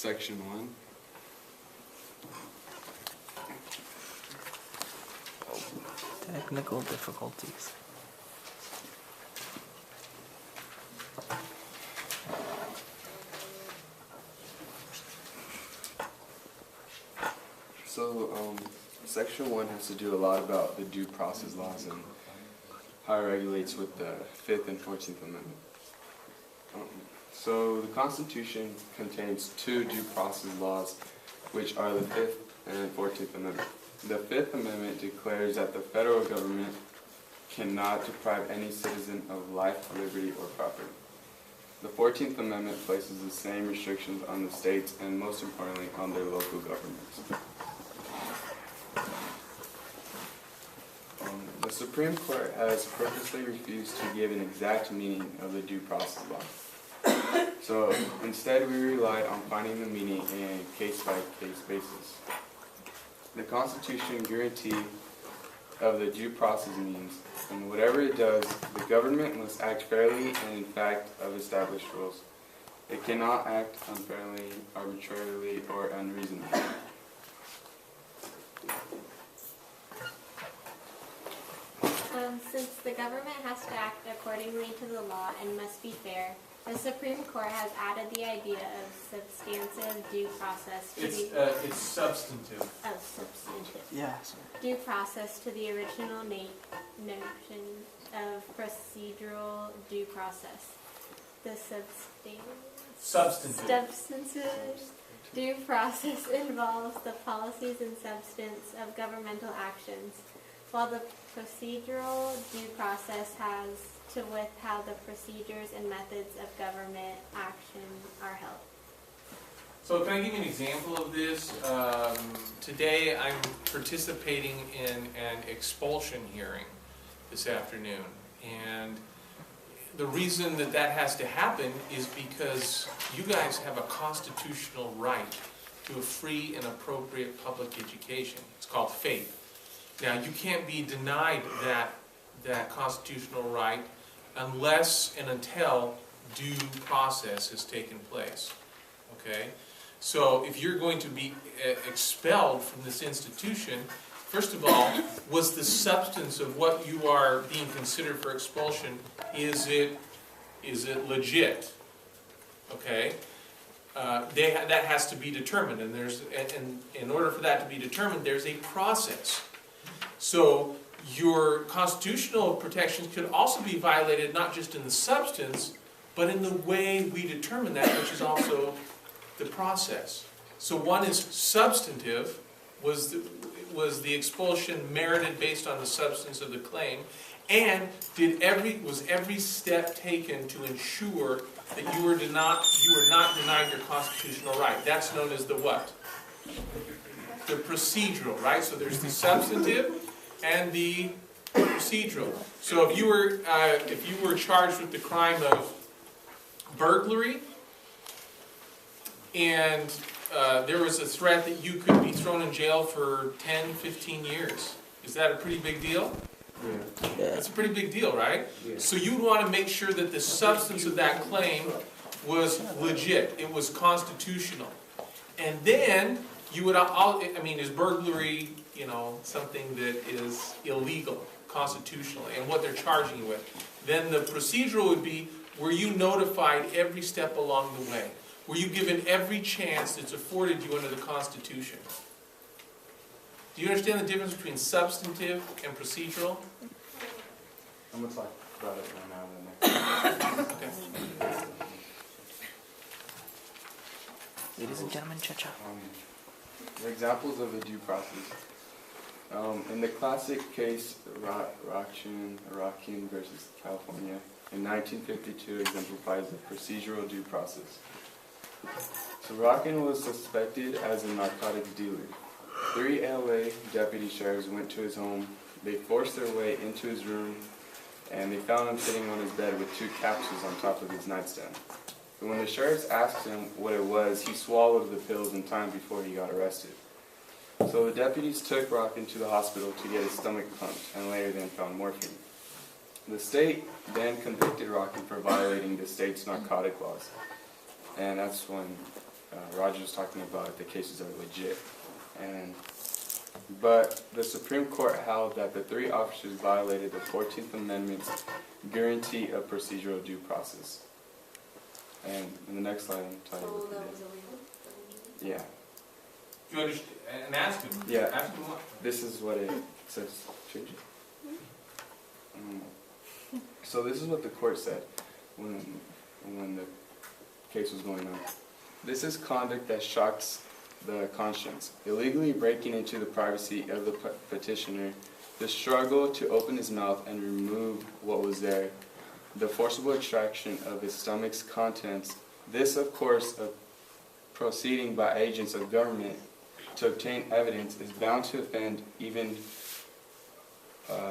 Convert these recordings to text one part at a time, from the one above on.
Section 1. Technical difficulties. So, Section 1 has to do a lot about the due process laws and how it regulates with the 5th and 14th Amendment. So, the Constitution contains two due process laws, which are the 5th and 14th Amendment. The 5th Amendment declares that the federal government cannot deprive any citizen of life, liberty, or property. The 14th Amendment places the same restrictions on the states and, most importantly, on their local governments. The Supreme Court has purposely refused to give an exact meaning of the due process law. So instead, we relied on finding the meaning in a case-by-case basis. The Constitution guarantee of the due process means, and whatever it does, the government must act fairly and in fact of established rules. It cannot act unfairly, arbitrarily, or unreasonably. Since the government has to act accordingly to the law and must be fair, the Supreme Court has added the idea of substantive due process to It's substantive. substantive Yeah, sorry. due process to the original notion of procedural due process. The substantive due process involves the policies and substance of governmental actions, while the procedural due process has to with how the procedures and methods of government action are held. So can I give you an example of this? Today I'm participating in an expulsion hearing this afternoon. And the reason that that has to happen is because you guys have a constitutional right to a free and appropriate public education. It's called faith. Now, you can't be denied that constitutional right unless and until due process has taken place. Okay? So, if you're going to be expelled from this institution, first of all, was the substance of what you are being considered for expulsion, is it legit? Okay? That has to be determined, and in order for that to be determined, there's a process. So your constitutional protections could also be violated not just in the substance, but in the way we determine that, which is also the process. So one is substantive, was the expulsion merited based on the substance of the claim, and was every step taken to ensure that you were not denied your constitutional right. That's known as the what? The procedural, right? So there's the substantive and the procedural. So if you were charged with the crime of burglary, and there was a threat that you could be thrown in jail for 10, 15 years, is that a pretty big deal? Yeah. It's a pretty big deal, right? Yeah. So you'd want to make sure that the substance of that claim was legit. It was constitutional. And then you would, is burglary, something that is illegal constitutionally, and what they're charging you with. Then the procedural would be, were you notified every step along the way? Were you given every chance that's afforded you under the Constitution? Do you understand the difference between substantive and procedural? I'm going to talk about it right now. Okay. Ladies and gentlemen, cha-cha. The examples of the due process. In the classic case, Rakin versus California, in 1952 exemplifies the procedural due process. So Rakin was suspected as a narcotics dealer. 3 LA deputy sheriffs went to his home. They forced their way into his room, and they found him sitting on his bed with 2 capsules on top of his nightstand. But when the sheriffs asked him what it was, he swallowed the pills in time before he got arrested. So the deputies took Rakin to the hospital to get his stomach pumped, and later then found morphine. The state then convicted Rakin for violating the state's narcotic laws. And that's when Roger was talking about, the cases are legit. But the Supreme Court held that the 3 officers violated the 14th Amendment's guarantee of procedural due process. And in the next slide, I'll tell you So what that they was did. illegal? Yeah, Do you understand? And ask him. Yeah. Ask him what. this is what it says. Change it. So this is what the court said when the case was going on. This is conduct that shocks the conscience, illegally breaking into the privacy of the petitioner, the struggle to open his mouth and remove what was there, the forcible extraction of his stomach's contents. This, of course, of proceeding by agents of government to obtain evidence is bound to offend even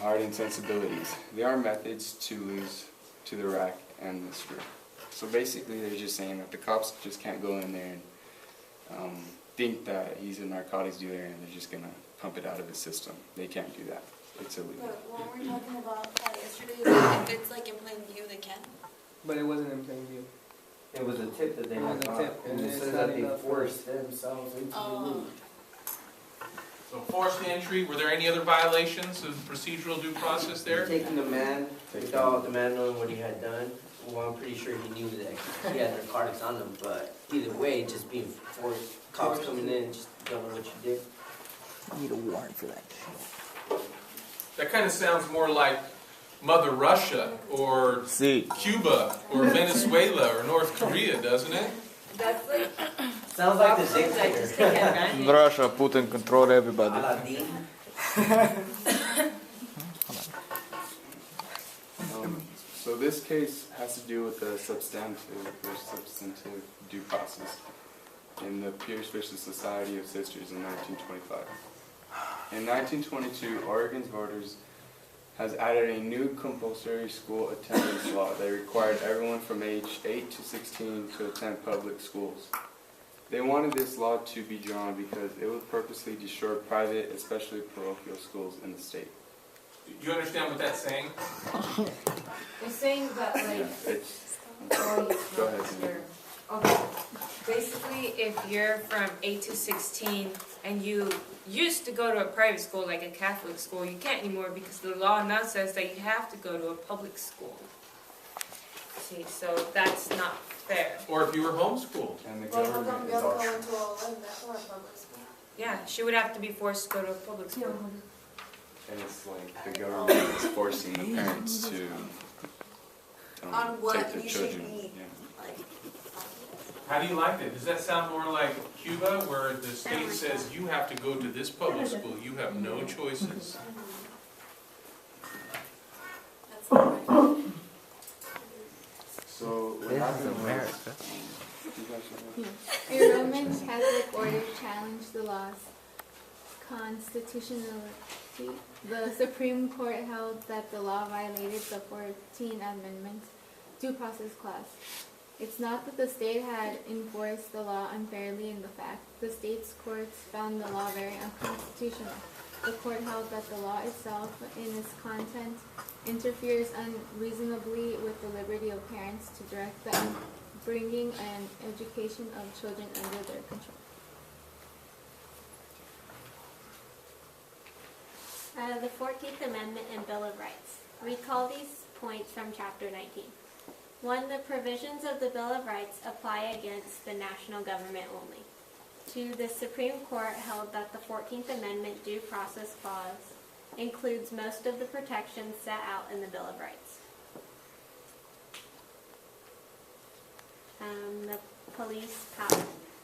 hardened sensibilities. There are methods to lose to the rack and the screw. So basically they're just saying that the cops just can't go in there and think that he's a narcotics dealer and they're just going to pump it out of his system. They can't do that. It's illegal. But what we were talking about yesterday, if it's like in plain view, they can. But it wasn't in plain view. It was a tip that they It was had a got, tip, and and it it's says not that they enough. forced themselves into the Oh. room. So forced entry, were there any other violations of procedural due process there? Taking the man, without the man knowing what he had done, well, I'm pretty sure he knew that he had narcotics on him, but either way, just being forced, cops coming in, just don't know what you did. I need a warrant for that shit. That kind of sounds more like Mother Russia or See. Cuba or Venezuela or North Korea, doesn't it? That's like Sounds like the options that just dictator. take advantage. Russia, Putin control everybody. Aladdin. So this case has to do with the substantive due process in the Pierce versus Society of Sisters in 1925. In 1922, Oregon's voters has added a new compulsory school attendance law that required everyone from age 8 to 16 to attend public schools. They wanted this law to be drawn because it would purposely destroy private, especially parochial schools in the state. Do you understand what that's saying? They're saying that like, It's, oh, go ahead, Cindy. okay. Basically, if you're from 8 to 16 and you used to go to a private school, like a Catholic school, you can't anymore because the law now says that you have to go to a public school. See, so that's not fair. Or if you were homeschooled? And the Well, how come government you is have to all go into a that's not a public school? Yeah, she would have to be forced to go to a public school. and it's like the government is forcing the parents to On what take their you should children. be. Yeah. Like, How do you like that? Does that sound more like Cuba, where the state says you have to go to this public school, you have no choices? that's not right. So what This happened is was, America. you guys should know. A Roman Catholic order challenged the law's constitutionality. The Supreme Court held that the law violated the 14th Amendment due process clause. It's not that the state had enforced the law unfairly in the fact. The state's courts found the law very unconstitutional. The court held that the law itself, in its content, interferes unreasonably with the liberty of parents to direct the bringing and education of children under their control. The 14th Amendment and Bill of Rights. Recall these points from Chapter 19. 1. The provisions of the Bill of Rights apply against the national government only. 2. The Supreme Court held that the 14th Amendment due process clause includes most of the protections set out in the Bill of Rights. The police power.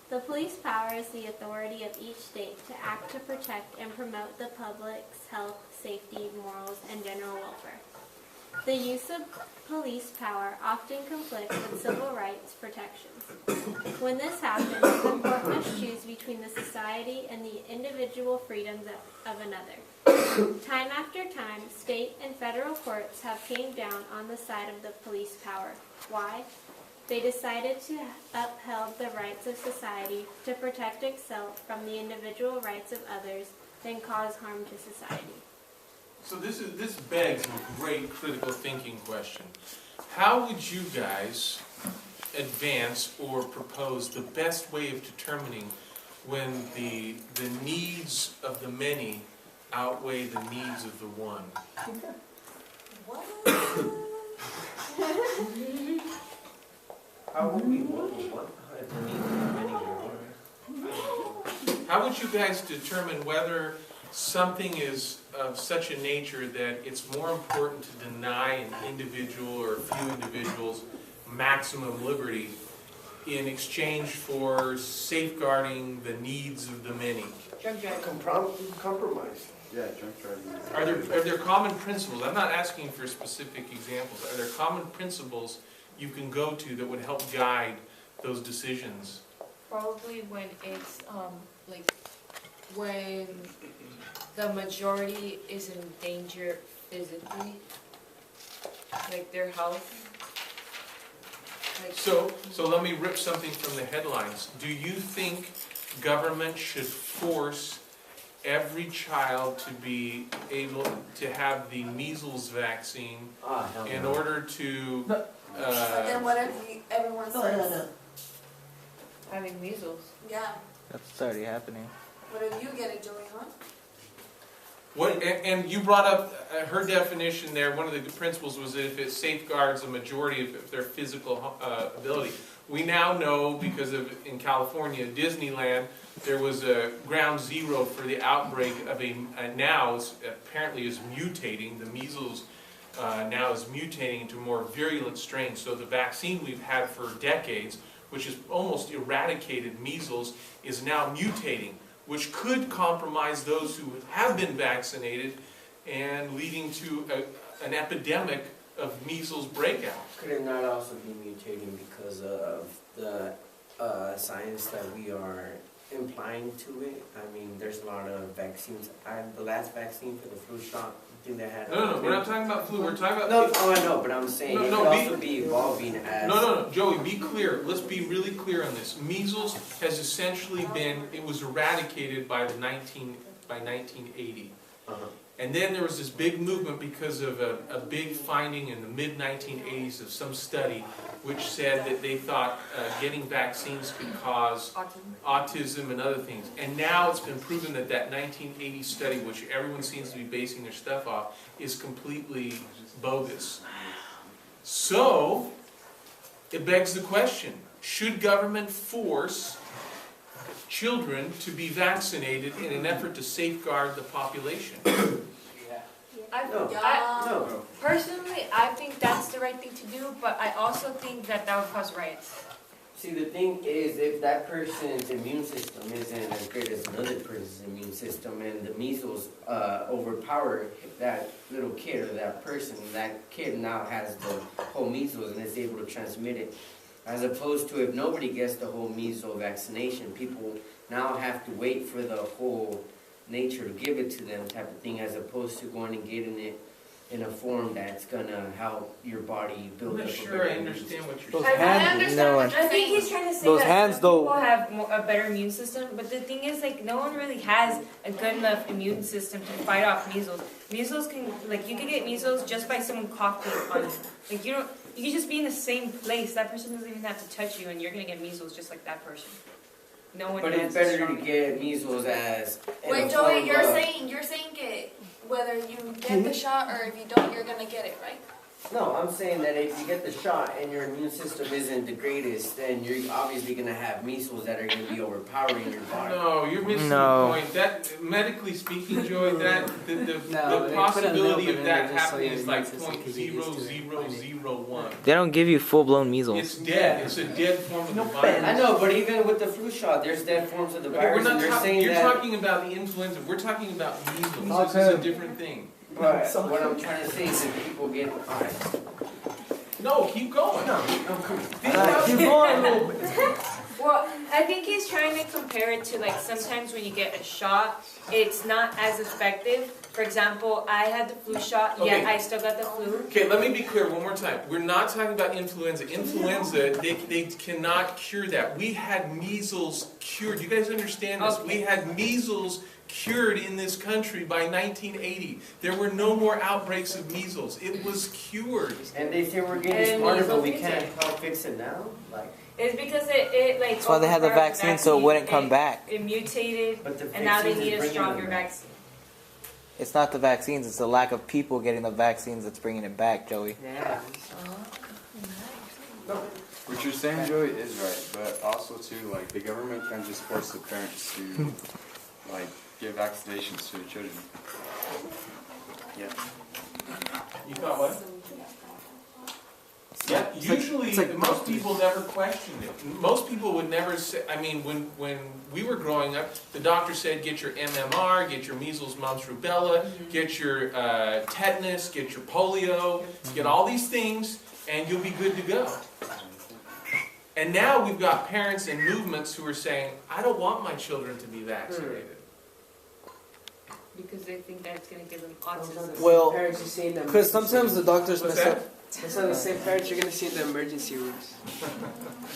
The police power is the authority of each state to act to protect and promote the public's health, safety, morals, and general welfare. The use of police power often conflicts with civil rights protections. When this happens, the court must choose between the society and the individual freedoms of another. Time after time, state and federal courts have came down on the side of the police power. Why? They decided to uphold the rights of society to protect itself from the individual rights of others, then cause harm to society. So this begs a great critical thinking question. How would you guys advance or propose the best way of determining when the needs of the many outweigh the needs of the one? What? How would we, what, if the needs of many were How would you guys determine whether something is of such a nature that it's more important to deny an individual or a few individuals maximum liberty in exchange for safeguarding the needs of the many? Drug driving. compromise? Yeah, drunk driving. Are there common principles? I'm not asking for specific examples. Are there common principles you can go to that would help guide those decisions? Probably when it's, like, when the majority is in danger physically, like their health. Like, So let me rip something from the headlines. Do you think government should force every child to be able to have the measles vaccine Hell in no. order to, But then what if everyone says, having measles. yeah, That's already happening. what if you get it, Joey, huh? and you brought up her definition there, one of the principles was that if it safeguards the majority of their physical ability. We now know, because of, in California, Disneyland, there was a ground zero for the outbreak of now apparently is mutating, the measles now is mutating into more virulent strains. So the vaccine we've had for decades, which has almost eradicated measles, is now mutating, which could compromise those who have been vaccinated and leading to an epidemic of measles breakout. Could it not also be mutating because of the science that we are implying to it? I mean, there's a lot of vaccines. The last vaccine for the flu shot, I think they had... No, we're not talking about flu, we're talking about... No, oh, I know, but I'm saying it could also be evolving as... No, Joey, be clear. Let's be really clear on this. Measles has essentially been, it was eradicated by 1980. Uh-huh. And then there was this big movement because of a big finding in the mid-1980s of some study which said that they thought getting vaccines could cause autism and other things. And now it's been proven that that 1980 study, which everyone seems to be basing their stuff off, is completely bogus. So, it begs the question, should government force children to be vaccinated in an effort to safeguard the population? No. Personally, I think that's the right thing to do, but I also think that that would cause riots. See, the thing is, if that person's immune system isn't as great as another person's immune system, and the measles overpower that little kid or that person, that kid now has the whole measles and is able to transmit it. As opposed to if nobody gets the whole measles vaccination, people now have to wait for the whole nature to give it to them type of thing, as opposed to going and getting it in a form that's gonna help your body build I'm up not a sure better I immune understand what you're Those saying. I hands, understand no, what you're saying. I think he's trying to say those that hands, some though- people have a better immune system, but the thing is, like, no one really has a good enough immune system to fight off measles. Measles can, like, you can get measles just by someone coughing on you. Like, you can just be in the same place. That person doesn't even have to touch you, and you're gonna get measles just like that person. No one But has it's better strong- to get measles as in Wait, a Joey, form you're of- saying it, whether you get the shot or if you don't, you're gonna get it, right? No, I'm saying that if you get the shot and your immune system isn't the greatest, then you're obviously gonna have measles that are gonna be overpowering your body. No, you're missing No. the point. That, medically speaking, Joey, that the No, they the put a little possibility bit of in that there just so happening your is like immune system can get used to it. .0001. They don't give you full-blown measles. It's dead. It's a dead form of the virus. I know, but even with the flu shot, there's dead forms of the Okay, we're virus, not and they're talking, saying you're that. talking about the influenza. We're talking about measles. This is a different thing. But what I'm trying to say is that people get. Alright. No, keep going. Keep going a little bit. Well, I think he's trying to compare it to like sometimes when you get a shot, it's not as effective. For example, I had the flu shot, Okay. yet I still got the flu. Okay, let me be clear one more time. We're not talking about influenza. Influenza, they cannot cure that. We had measles cured. You guys understand this? Okay. We had measles cured in this country by 1980. There were no more outbreaks of measles. It was cured. And they say we're getting And smarter, but we measles can't mutate. help fix it now? Like, It's because it like. That's why they had the overpowered vaccine so it wouldn't come back. It mutated, but the and now they vaccines need is a bringing stronger them back. vaccine. It's not the vaccines, it's the lack of people getting the vaccines that's bringing it back, Joey. Yeah. What you're saying, Joey, is right, but also too, like, the government can't just force the parents to, like, give vaccinations to their children. Yeah. You thought what? Yeah, usually, most people never questioned it. Most people would never say, I mean, when we were growing up, the doctor said, get your MMR, get your measles, mumps, rubella, get your tetanus, get your polio, get all these things, and you'll be good to go. And now we've got parents and movements who are saying, I don't want my children to be vaccinated. Because they think that it's going to give them autism. Well, parents you see in the Because sometimes the doctors What's mess that? up. That's not the same parents you're gonna see in the emergency rooms.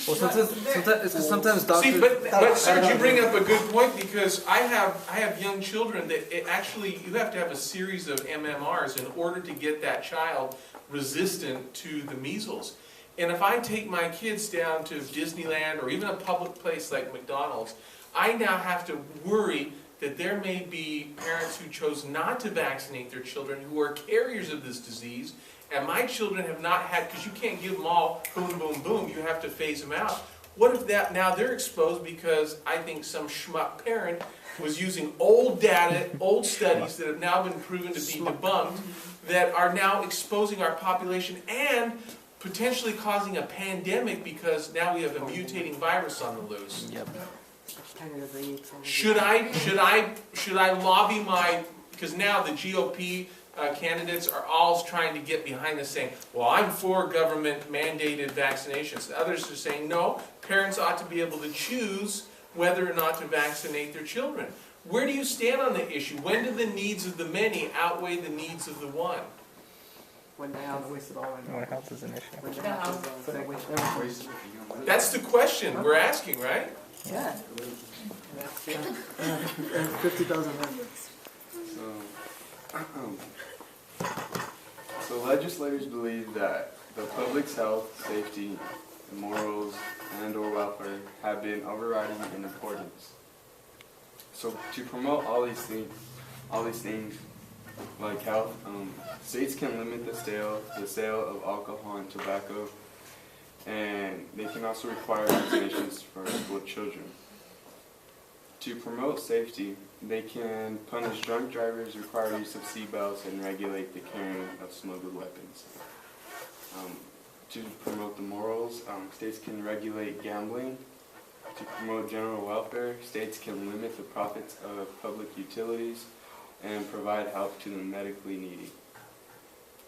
Well, sometimes doctors. See, but Serge, you bring up a good point because I have young children that it actually you have to have a series of MMRs in order to get that child resistant to the measles. And if I take my kids down to Disneyland or even a public place like McDonald's, I now have to worry that there may be parents who chose not to vaccinate their children who are carriers of this disease. And my children have not had, because you can't give them all boom, boom, boom, you have to phase them out. What if that, now they're exposed because I think some schmuck parent was using old data, old studies that have now been proven to be debunked, that are now exposing our population and potentially causing a pandemic because now we have a mutating virus on the loose. Yep. Should I lobby my, because now the GOP candidates are all trying to get behind this saying, well, I'm for government mandated vaccinations. Others are saying, no, parents ought to be able to choose whether or not to vaccinate their children. Where do you stand on the issue? When do the needs of the many outweigh the needs of the one? When the health waste it all in. What else is an issue? When the health is waste everything. That's the question we're asking, right? Yeah. That's it. 50,000 members. So legislators believe that the public's health, safety, morals, and/or welfare have been overriding in importance. So to promote all these things like health, states can limit the sale of alcohol and tobacco, and they can also require vaccinations for school children. To promote safety, they can punish drunk drivers, require use of seatbelts, and regulate the carrying of smuggled weapons. To promote the morals, states can regulate gambling. To promote general welfare, states can limit the profits of public utilities and provide help to the medically needy.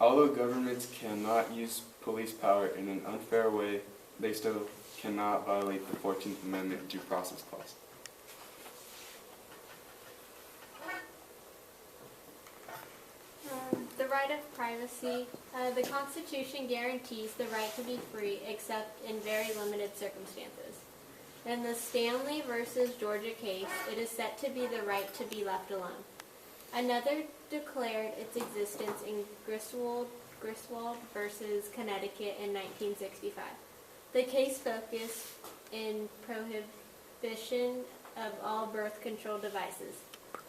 Although governments cannot use police power in an unfair way, they still cannot violate the 14th Amendment due process clause. The right of privacy. The Constitution guarantees the right to be free except in very limited circumstances. In the Stanley versus Georgia case, it is said to be the right to be left alone. Another declared its existence in Griswold versus Connecticut in 1965. The case focused in prohibition of all birth control devices.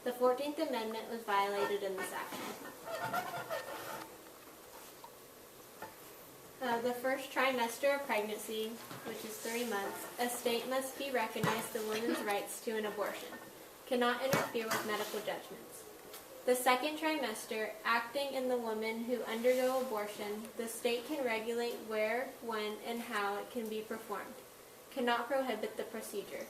The 14th Amendment was violated in this action. The first trimester of pregnancy, which is 3 months, a state must be recognized the woman's rights to an abortion, cannot interfere with medical judgments. The second trimester, acting in the women who undergo abortion, the state can regulate where, when, and how it can be performed, cannot prohibit the procedure.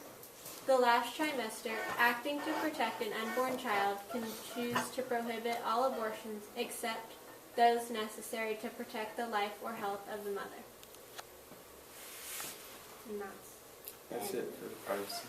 The last trimester, acting to protect an unborn child, can choose to prohibit all abortions except those necessary to protect the life or health of the mother. And that's That's it for the privacy.